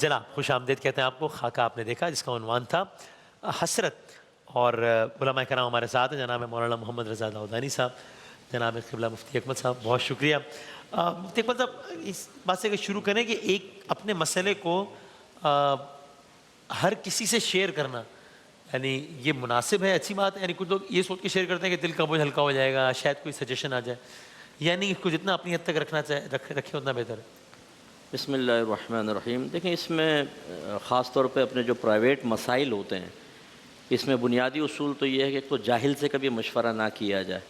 جناب خوش آمدید کہتے ہیں آپ کو. خاکہ آپ نے دیکھا جس کا عنوان تھا حسرت, اور علماء کرام ہمارے ساتھ ہیں. جناب مولانا محمد رضا داؤدانی صاحب, جناب قبلہ مفتی اکمل صاحب, بہت شکریہ. مفتی اکمل صاحب, اس بات سے شروع کریں کہ ایک اپنے مسئلے کو ہر کسی سے شیئر کرنا, یعنی یہ مناسب ہے, اچھی بات ہے؟ یعنی کچھ لوگ یہ سوچ کے شیئر کرتے ہیں کہ دل کا بوجھ ہلکا ہو جائے گا, شاید کوئی سجیشن آ جائے, یعنی اس کو جتنا اپنی حد تک رکھنا رکھے اتنا بہتر ہے. بسم اللہ الرحمن الرحیم. دیکھیں, اس میں خاص طور پہ اپنے جو پرائیویٹ مسائل ہوتے ہیں, اس میں بنیادی اصول تو یہ ہے کہ ایک تو جاہل سے کبھی مشورہ نہ کیا جائے,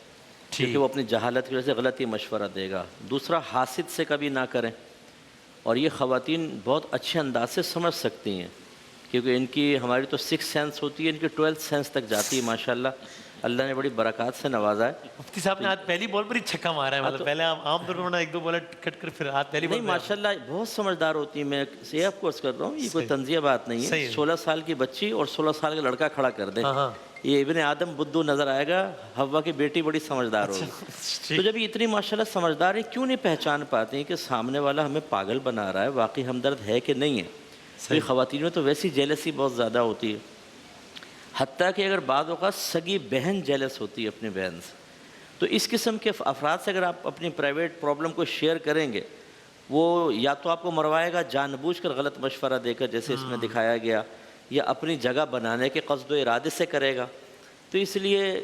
کیونکہ وہ اپنی جہالت کی وجہ سے غلط ہی مشورہ دے گا. دوسرا, حاسد سے کبھی نہ کریں, اور یہ خواتین بہت اچھے انداز سے سمجھ سکتی ہیں, کیونکہ ان کی, ہماری تو 6 سینس ہوتی ہے, ان کی 12 سینس تک جاتی ہے ماشاءاللہ. اللہ نے بڑی برکات سے نوازا ہے. مفتی صاحب نے آج پہلی بال پر ہی چھکا مارا ہے, مطلب پہلے عام طور پر ایک دو بال کٹ کر پھر آج پہلی بال. نہیں ماشاءاللہ بہت سمجھدار ہوتی ہیں. میں یہ آپ کورس کر رہا ہوں, یہ کوئی تنزیہ بات نہیں ہے. 16 سال کی بچی اور 16 سال کا لڑکا کھڑا کر دیں, یہ ابن آدم بدو نظر آئے گا. حوا کی بیٹی بڑی سمجھدار ہوگی. تو جب یہ اتنی ماشاءاللہ سمجھدار ہے, کیوں نہیں پہچان پاتی ہیں کہ سامنے والا ہمیں پاگل بنا رہا ہے, واقعی ہمدرد ہے کہ نہیں ہے. تو خواتین میں تو ویسی جیلسی بہت زیادہ ہوتی ہے, حتیٰ کہ اگر بعض اوقات سگی بہن جیلس ہوتی ہے اپنی بہن سے. تو اس قسم کے افراد سے اگر آپ اپنی پرائیویٹ پرابلم کو شیئر کریں گے, وہ یا تو آپ کو مروائے گا جان بوجھ کر غلط مشورہ دے کر, جیسے اس میں دکھایا گیا, یا اپنی جگہ بنانے کے قصد و ارادے سے کرے گا. تو اس لیے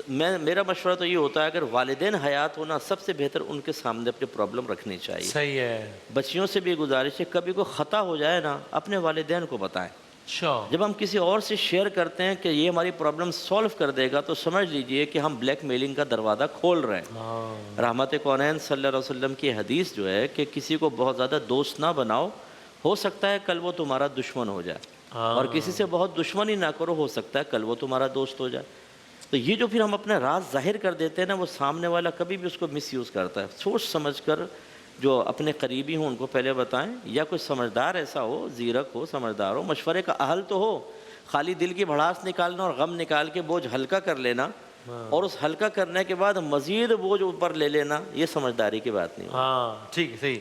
میرا مشورہ تو یہ ہوتا ہے, اگر والدین حیات ہونا, سب سے بہتر ان کے سامنے اپنی پرابلم رکھنی چاہیے. صحیح ہے. بچیوں سے بھی گزارش ہے, کبھی کوئی خطا ہو جائے نا, اپنے والدین کو بتائیں. جب ہم کسی اور سے شیئر کرتے ہیں کہ یہ ہماری پرابلم سولو کر دے گا, تو سمجھ لیجئے کہ ہم بلیک میلنگ کا دروازہ کھول رہے ہیں. رحمت کونین صلی اللہ علیہ وسلم کی حدیث جو ہے کہ کسی کو بہت زیادہ دوست نہ بناؤ, ہو سکتا ہے کل وہ تمہارا دشمن ہو جائے, اور کسی سے بہت دشمنی نہ کرو, ہو سکتا ہے کل وہ تمہارا دوست ہو جائے. تو یہ جو پھر ہم اپنا راز ظاہر کر دیتے ہیں نا, وہ سامنے والا کبھی بھی اس کو مس یوز کرتا ہے. سوچ سمجھ کر جو اپنے قریبی ہوں ان کو پہلے بتائیں, یا کوئی سمجھدار ایسا ہو, زیرک ہو, سمجھدار ہو, مشورے کا اہل تو ہو. خالی دل کی بھڑاس نکالنا اور غم نکال کے بوجھ ہلکا کر لینا, اور اس ہلکا کرنے کے بعد مزید بوجھ اوپر لے لینا, یہ سمجھداری کی بات نہیں. ہاں ٹھیک ہے, صحیح.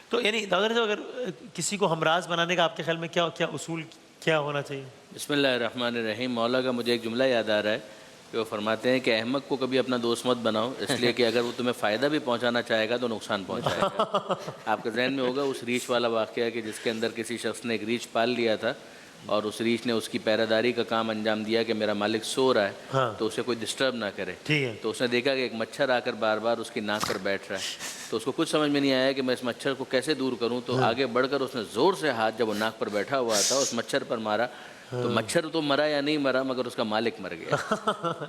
تو یعنی داؤدانی صاحب, اگر کسی کو ہمراز بنانے کا آپ کے خیال میں کیا اصول کیا ہونا چاہیے؟ بسم اللہ الرحمن الرحیم. مولا کا مجھے ایک جملہ یاد آ رہا ہے کہ وہ فرماتے ہیں کہ احمق کو کبھی اپنا دوست مت بناؤ, اس لیے کہ اگر وہ تمہیں فائدہ بھی پہنچانا چاہے گا تو نقصان پہنچائے گا. آپ کے ذہن میں ہوگا اس ریچھ والا واقعہ کہ جس کے اندر کسی شخص نے ایک ریچھ پال لیا تھا, اور اس ریچھ نے اس کی پیراداری کا کام انجام دیا کہ میرا مالک سو رہا ہے تو اسے کوئی ڈسٹرب نہ کرے. تو اس نے دیکھا کہ ایک مچھر آ کر بار بار اس کی ناک پر بیٹھ رہا ہے, تو اس کو کچھ سمجھ میں نہیں آیا کہ میں اس مچھر کو کیسے دور کروں. تو آگے بڑھ کر اس نے زور سے ہاتھ, جب وہ ناک پر بیٹھا ہوا تھا, اس مچھر پر مارا. تو مچھر تو مرا یا نہیں مرا, مگر اس کا مالک مر گیا.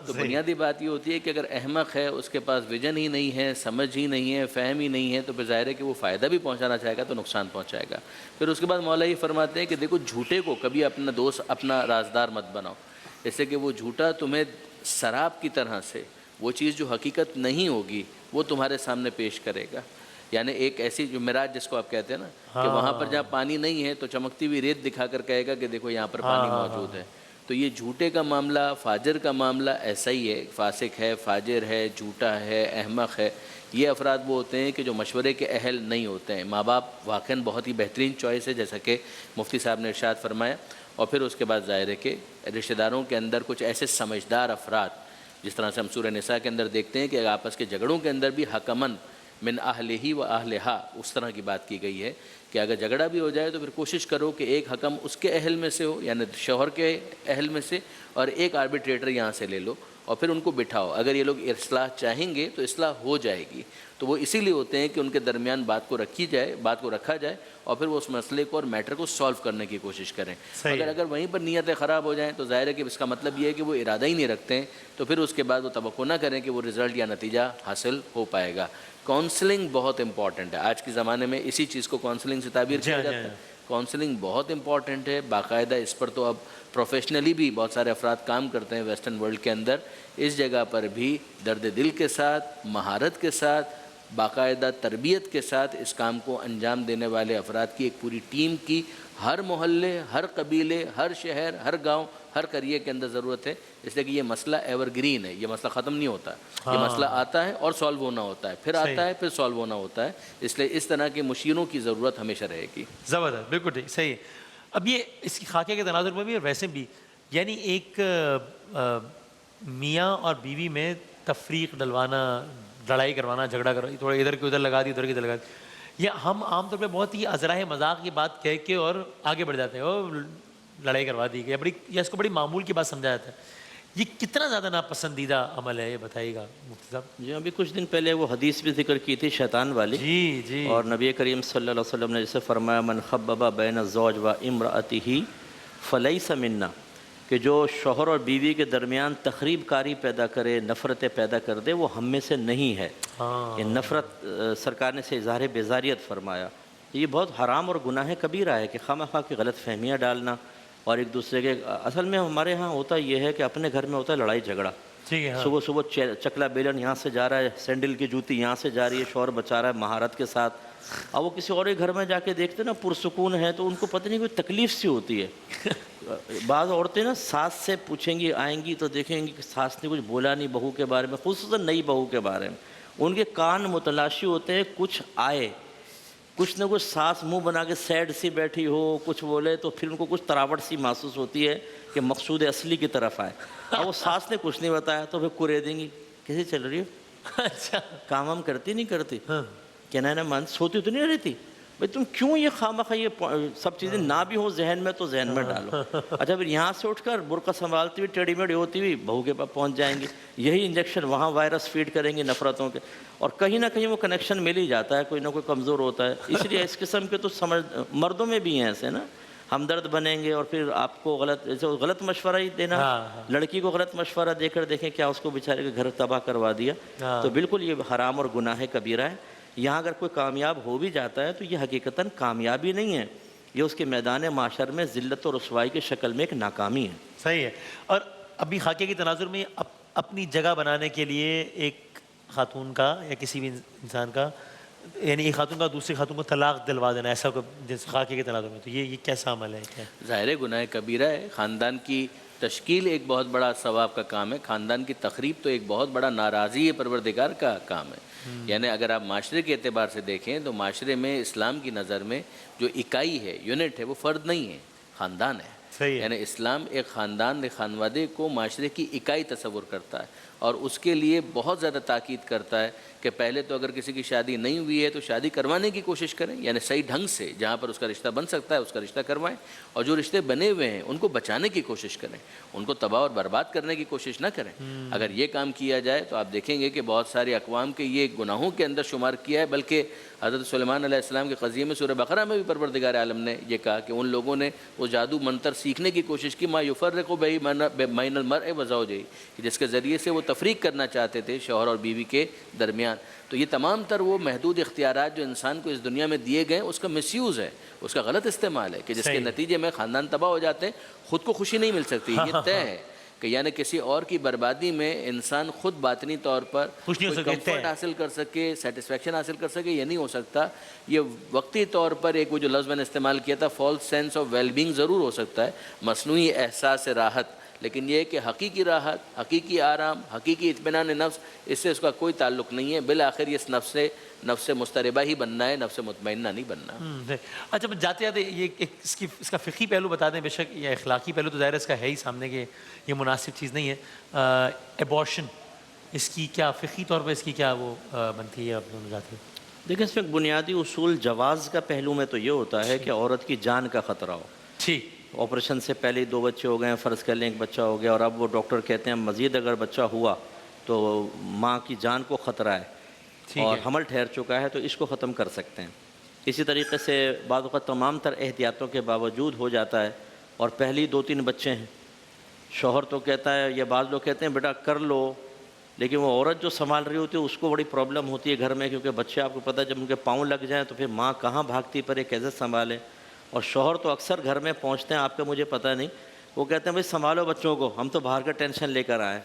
تو بنیادی بات یہ ہوتی ہے کہ اگر احمق ہے, اس کے پاس ویژن ہی نہیں ہے, سمجھ ہی نہیں ہے, فہم ہی نہیں ہے, تو پھر ظاہر ہے کہ وہ فائدہ بھی پہنچانا چاہے گا تو نقصان پہنچائے گا. پھر اس کے بعد مولا یہ فرماتے ہیں کہ دیکھو, جھوٹے کو کبھی اپنا دوست, اپنا رازدار مت بناؤ, جیسے کہ وہ جھوٹا تمہیں سراب کی طرح سے وہ چیز جو حقیقت نہیں ہوگی وہ تمہارے سامنے پیش کرے گا. یعنی ایک ایسی جو مراج جس کو آپ کہتے ہیں نا, کہ وہاں پر جہاں پانی نہیں ہے تو چمکتی ہوئی ریت دکھا کر کہے گا کہ دیکھو یہاں پر پانی موجود ہے. تو یہ جھوٹے کا معاملہ, فاجر کا معاملہ ایسا ہی ہے. فاسق ہے, فاجر ہے, جھوٹا ہے, احمق ہے, یہ افراد وہ ہوتے ہیں کہ جو مشورے کے اہل نہیں ہوتے ہیں. ماں باپ واقعاً بہت ہی بہترین چوائس ہے, جیسا کہ مفتی صاحب نے ارشاد فرمایا. اور پھر اس کے بعد ظاہر ہے کہ رشتہ داروں کے اندر کچھ ایسے سمجھدار افراد, جس طرح سے ہم سورہ نساء کے اندر دیکھتے ہیں کہ آپس کے جھگڑوں کے اندر بھی حکمن من اہلہ و اہلہا, اس طرح کی بات کی گئی ہے کہ اگر جھگڑا بھی ہو جائے تو پھر کوشش کرو کہ ایک حکم اس کے اہل میں سے ہو, یعنی شوہر کے اہل میں سے, اور ایک آربیٹریٹر یہاں سے لے لو, اور پھر ان کو بٹھاؤ. اگر یہ لوگ اصلاح چاہیں گے تو اصلاح ہو جائے گی. تو وہ اسی لیے ہوتے ہیں کہ ان کے درمیان بات کو رکھا جائے, اور پھر وہ اس مسئلے کو اور میٹر کو سالو کرنے کی کوشش کریں. اگر وہیں پر نیتیں خراب ہو جائیں تو ظاہر ہے کہ اس کا مطلب یہ ہے کہ وہ ارادہ ہی نہیں رکھتے ہیں, تو پھر اس کے بعد وہ توقع نہ کریں کہ وہ رزلٹ یا نتیجہ حاصل ہو پائے گا. کاؤنسلنگ بہت امپورٹنٹ ہے آج کے زمانے میں, اسی چیز کو کاؤنسلنگ سے تعبیر کیا جاتا ہے. کاؤنسلنگ بہت امپورٹنٹ ہے, باقاعدہ اس پر تو اب پروفیشنلی بھی بہت سارے افراد کام کرتے ہیں ویسٹرن ورلڈ کے اندر. اس جگہ پر بھی درد دل کے ساتھ, مہارت کے ساتھ, باقاعدہ تربیت کے ساتھ اس کام کو انجام دینے والے افراد کی ایک پوری ٹیم کی ہر محلے, ہر قبیلے, ہر شہر, ہر گاؤں, ہر قریے کے اندر ضرورت ہے. اس لیے کہ یہ مسئلہ ایور گرین ہے, یہ مسئلہ ختم نہیں ہوتا. یہ مسئلہ آتا ہے اور سالو ہونا ہوتا ہے, پھر آتا ہے, پھر سالو ہونا ہوتا ہے. اس لیے اس طرح کے مشیروں کی ضرورت ہمیشہ رہے گی. زبردست, بالکل ٹھیک, صحیح. اب یہ اس کی خاکے کے تناظر میں بھی اور ویسے بھی یعنی ایک میاں اور بیوی میں تفریق ڈلوانا، لڑائی کروانا، جھگڑا کروانا، تھوڑا ادھر کی ادھر لگا دی، ادھر کی ادھر لگا دی، یہ ہم عام طور پہ بہت ہی ازراہ مذاق کی بات کہہ کے اور آگے بڑھ جاتے ہیں، وہ لڑائی کروا دی گئی، یا اس کو بڑی معمول کی بات سمجھا جاتا ہے. یہ کتنا زیادہ ناپسندیدہ عمل ہے، یہ بتائیے گا مفتی صاحب. جی ابھی کچھ دن پہلے وہ حدیث بھی ذکر کی تھی شیطان والی. جی جی. اور نبی کریم صلی اللہ علیہ وسلم نے جسے فرمایا من خبب بین الزوج و امرأتہ فلیس منا، کہ جو شوہر اور بیوی کے درمیان تخریب کاری پیدا کرے، نفرتیں پیدا کر دے، وہ ہم میں سے نہیں ہے. یہ نفرت سرکار نے سے اظہار بیزاریت فرمایا. یہ بہت حرام اور گناہ کبیرہ ہے کہ خواہ مخواہ کی غلط فہمیاں ڈالنا اور ایک دوسرے کے. اصل میں ہمارے ہاں ہوتا یہ ہے کہ اپنے گھر میں ہوتا ہے لڑائی جھگڑا. صبح صبح چکلا بیلن یہاں سے جا رہا ہے، سینڈل کی جوتی یہاں سے جا رہی ہے، شوہر بچا رہا ہے مہارت کے ساتھ. اب وہ کسی اور کے گھر میں جا کے دیکھتے نا پرسکون ہے تو ان کو پتہ نہیں کوئی تکلیف سی ہوتی ہے. بعض عورتیں نا ساس سے پوچھیں گی، آئیں گی تو دیکھیں گی کہ ساس نے کچھ بولا نہیں بہو کے بارے میں، خصوصاً نئی بہو کے بارے میں. ان کے کان متلاشی ہوتے ہیں، کچھ آئے، کچھ نہ کچھ ساس منہ بنا کے سیڈ سی بیٹھی ہو، کچھ بولے تو پھر ان کو کچھ تراوٹ سی محسوس ہوتی ہے کہ مقصود اصلی کی طرف آئے. اب وہ ساس نے کچھ نہیں بتایا تو پھر کرے دیں گی کیسے چل رہی ہو، اچھا کام ہم کرتی نہیں کرتی، کہنا ہے نا من سوتی تو نہیں رہتی بھائی، تم کیوں یہ خواہ مخواہ یہ سب چیزیں نہ بھی ہوں ذہن میں تو ذہن میں ڈالو. اچھا پھر یہاں سے اٹھ کر برقع سنبھالتی ہوئی ٹیڑھی میڑھی ہوتی ہوئی بہو کے پاس پہنچ جائیں گی، یہی انجیکشن وہاں وائرس فیڈ کریں گی نفرتوں کے. اور کہیں نہ کہیں وہ کنیکشن مل ہی جاتا ہے، کوئی نہ کوئی کمزور ہوتا ہے. اس لیے اس قسم کے تو مردوں میں بھی ہیں ایسے نا، ہمدرد بنیں گے اور پھر آپ کو غلط مشورہ ہی دینا. لڑکی کو غلط مشورہ دے کر دیکھیں کیا اس کو بیچارے کے گھر تباہ کروا دیا. تو بالکل یہ حرام اور گناہ کبیرہ ہے. یہاں اگر کوئی کامیاب ہو بھی جاتا ہے تو یہ حقیقتاً کامیابی نہیں ہے، یہ اس کے میدان معاشر میں ذلت و رسوائی کی شکل میں ایک ناکامی ہے. صحیح ہے. اور ابھی خاکے کی تناظر میں اپنی جگہ بنانے کے لیے ایک خاتون کا یا کسی بھی انسان کا، یعنی ایک خاتون کا دوسری خاتون کو طلاق دلوا دینا، ایسا جیسے خاکے کی تناظر میں، تو یہ کیسا عمل ہے؟ کیا ظاہر گناہ کبیرہ ہے. خاندان کی تشکیل ایک بہت بڑا ثواب کا کام ہے، خاندان کی تخریب تو ایک بہت بڑا ناراضی پروردگار کا کام ہے. یعنی اگر آپ معاشرے کے اعتبار سے دیکھیں تو معاشرے میں اسلام کی نظر میں جو اکائی ہے، یونٹ ہے، وہ فرد نہیں ہے، خاندان ہے. یعنی اسلام ایک خاندان، ایک خانوادے کو معاشرے کی اکائی تصور کرتا ہے اور اس کے لیے بہت زیادہ تاکید کرتا ہے کہ پہلے تو اگر کسی کی شادی نہیں ہوئی ہے تو شادی کروانے کی کوشش کریں، یعنی صحیح ڈھنگ سے جہاں پر اس کا رشتہ بن سکتا ہے اس کا رشتہ کروائیں، اور جو رشتے بنے ہوئے ہیں ان کو بچانے کی کوشش کریں، ان کو تباہ اور برباد کرنے کی کوشش نہ کریں. اگر یہ کام کیا جائے تو آپ دیکھیں گے کہ بہت ساری اقوام کے یہ گناہوں کے اندر شمار کیا ہے. بلکہ حضرت سلیمان علیہ السلام کے قضیے میں سورہ بقرہ میں بھی پروردگار عالم نے یہ کہا کہ ان لوگوں نے وہ جادو منتر سیکھنے کی کوشش کی، ما یفرق بین المرء وزوجہ، کہ جس کے ذریعے سے وہ تفریق کرنا چاہتے تھے شوہر اور بیوی کے درمیان. تو یہ تمام تر وہ محدود اختیارات جو انسان کو اس دنیا میں دیے گئے اس کا مس یوز ہے، اس کا غلط استعمال ہے، کہ جس کے نتیجے میں خاندان تباہ ہو جاتے ہیں. خود کو خوشی نہیں مل سکتی، یہ طے ہے کہ یعنی کسی اور کی بربادی میں انسان خود باطنی طور پر کمفرٹ حاصل کر سکے، سیٹسفیکشن حاصل کر سکے، یہ نہیں ہو سکتا. یہ وقتی طور پر ایک وہ جو لفظ میں نے استعمال کیا تھا false sense of well being ضرور ہو سکتا ہے، مصنوعی احساس راحت، لیکن یہ ہے کہ حقیقی راحت، حقیقی آرام، حقیقی اطمینان نفس، اس سے اس کا کوئی تعلق نہیں ہے. بالآخر یہ نفس مضطربہ ہی بننا ہے، نفس مطمئنہ نہیں بننا. اچھا جاتے جاتے یہ اس کا فقہی پہلو بتا دیں. بے شک یہ اخلاقی پہلو تو ظاہر اس کا ہے ہی سامنے کہ یہ مناسب چیز نہیں ہے. ایبورشن، اس کی کیا فقہی طور پر اس کی کیا وہ بنتی ہے؟ آپ دونوں جاتے دیکھیں اس میں بنیادی اصول جواز کا پہلو میں تو یہ ہوتا ہے کہ عورت کی جان کا خطرہ ہو. ٹھیک، آپریشن سے پہلے ہی 2 بچے ہو گئے ہیں، فرض کر لیں 1 بچہ ہو گیا اور اب وہ ڈاکٹر کہتے ہیں مزید اگر بچہ ہوا تو ماں کی جان کو خطرہ ہے اور حمل ٹھہر چکا ہے تو اس کو ختم کر سکتے ہیں. اسی طریقے سے بعض اوقات تمام تر احتیاطوں کے باوجود ہو جاتا ہے اور پہلی 2-3 بچے ہیں، شوہر تو کہتا ہے یا بعض لوگ کہتے ہیں بیٹا کر لو، لیکن وہ عورت جو سنبھال رہی ہوتی ہے اس کو بڑی پرابلم ہوتی ہے گھر میں، کیونکہ بچے آپ کو پتہ ہے جب ان کے پاؤں لگ جائیں تو پھر ماں کہاں بھاگتی پڑے، کیسے سنبھالے. اور شوہر تو اکثر گھر میں پہنچتے ہیں، آپ کا مجھے پتہ نہیں، وہ کہتے ہیں بھائی سنبھالو بچوں کو، ہم تو باہر کا ٹینشن لے کر آئے.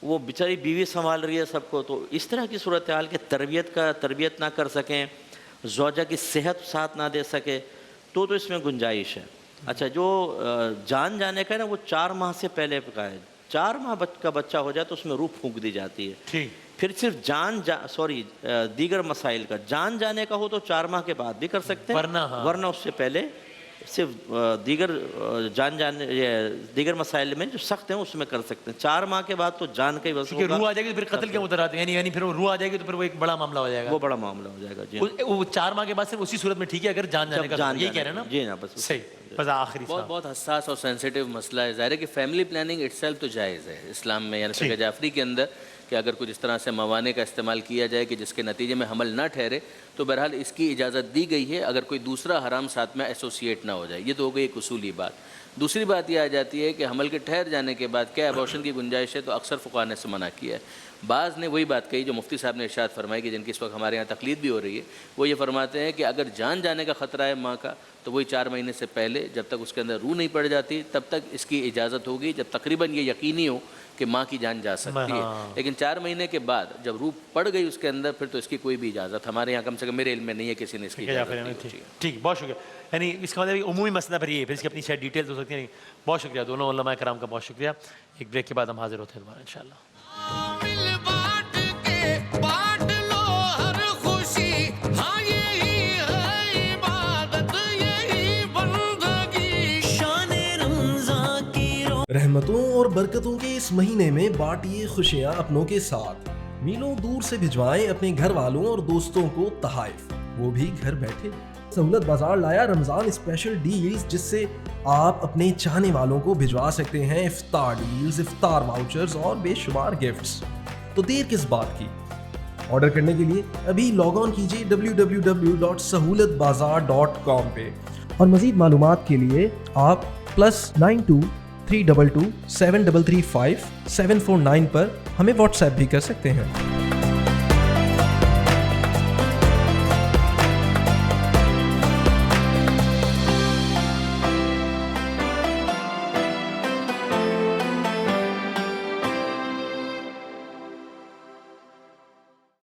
وہ بیچاری بیوی سنبھال رہی ہے سب کو. تو اس طرح کی صورتحال کہ تربیت نہ کر سکیں، زوجہ کی صحت ساتھ نہ دے سکے تو اس میں گنجائش ہے. اچھا جو جان جانے کا ہے نا وہ 4 ماہ سے پہلے کا ہے. 4 ماہ کا بچہ ہو جائے تو اس میں روح پھونک دی جاتی ہے. پھر صرف دیگر مسائل کا جان جانے کا ہو تو 4 ماہ کے بعد بھی کر سکتے ہیں، ورنہ اس سے پہلے صرف دیگر دیگر مسائل میں جو سخت ہیں اس میں کر سکتے ہیں. 4 ماہ کے بعد تو جان کا ہی بس روح آ جائے گی تو پھر قتل کے مترادف یعنی پھر وہ روح آ جائے گی تو پھر وہ ایک بڑا معاملہ ہو جائے گا. وہ بڑا معاملہ ہو جائے گا. جی وہ 4 ماہ کے بعد صرف اسی صورت میں ٹھیک ہے اگر جان جانے کا یہی کہہ رہے ہیں نا. جی نا بس صحیح. بس آخری بہت حساس اور سینسیٹیو مسئلہ ہے. ظاہر ہے کہ فیملی پلاننگ اٹ سیلف تو جائز ہے اسلام میں، یعنی فقہ جعفری کے اندر، کہ اگر کچھ اس طرح سے موانع کا استعمال کیا جائے کہ جس کے نتیجے میں حمل نہ ٹھہرے تو بہرحال اس کی اجازت دی گئی ہے اگر کوئی دوسرا حرام ساتھ میں ایسوسیٹ نہ ہو جائے. یہ تو ہو گئی ایک اصولی بات. دوسری بات یہ آ جاتی ہے کہ حمل کے ٹھہر جانے کے بعد کیا ابارشن کی گنجائش ہے، تو اکثر فقہاء نے سے منع کیا ہے. بعض نے وہی بات کہی جو مفتی صاحب نے ارشاد فرمائی کہ جن کی اس وقت ہمارے یہاں تقلید بھی ہو رہی ہے، وہ یہ فرماتے ہیں کہ اگر جان جانے کا خطرہ ہے ماں کا تو وہی 4 مہینے سے پہلے جب تک اس کے اندر روح نہیں پڑ جاتی تب تک اس کی اجازت ہوگی، جب تقریباً یہ یقینی ہو کہ ماں کی جان جا سکتی ہے. لیکن 4 مہینے کے بعد جب روح پڑ گئی اس کے اندر پھر تو اس کی کوئی بھی اجازت ہمارے یہاں کم سے کم میرے علم میں نہیں ہے کسی نے اس کی اجازت دی. ٹھیک، بہت شکریہ. یعنی اس کا مطلب عمومی مسئلہ پھر یہ ہے، پھر اس کی اپنی شاید ڈیٹیلز ہو سکتی ہیں. بہت شکریہ دونوں علماء کرام کا، بہت شکریہ. ایک بریک کے بعد ہم حاضر ہوتے ہیں دوبارہ انشاءاللہ. رحمتوں اور برکتوں کے اس مہینے میں بانٹیے خوشیاں اپنوں کے ساتھ. میلوں دور سے بھجوائیں اپنے گھر والوں اور دوستوں کو تحائف، وہ بھی گھر بیٹھے. سہولت بازار لایا رمضان اسپیشل ڈیلز جس سے آپ اپنے چاہنے والوں کو بھجوا سکتے ہیں افطار ڈیلز، افطار واؤچرز اور بے شمار گفٹس. تو دیر کس بات کی؟ آرڈر کرنے کے لیے ابھی لاگ آن کیجیے www.sahulatbazar.com پہ، اور مزید معلومات کے لیے آپ +92 322 7335 749 پر ہمیں واٹس ایپ بھی کر سکتے ہیں.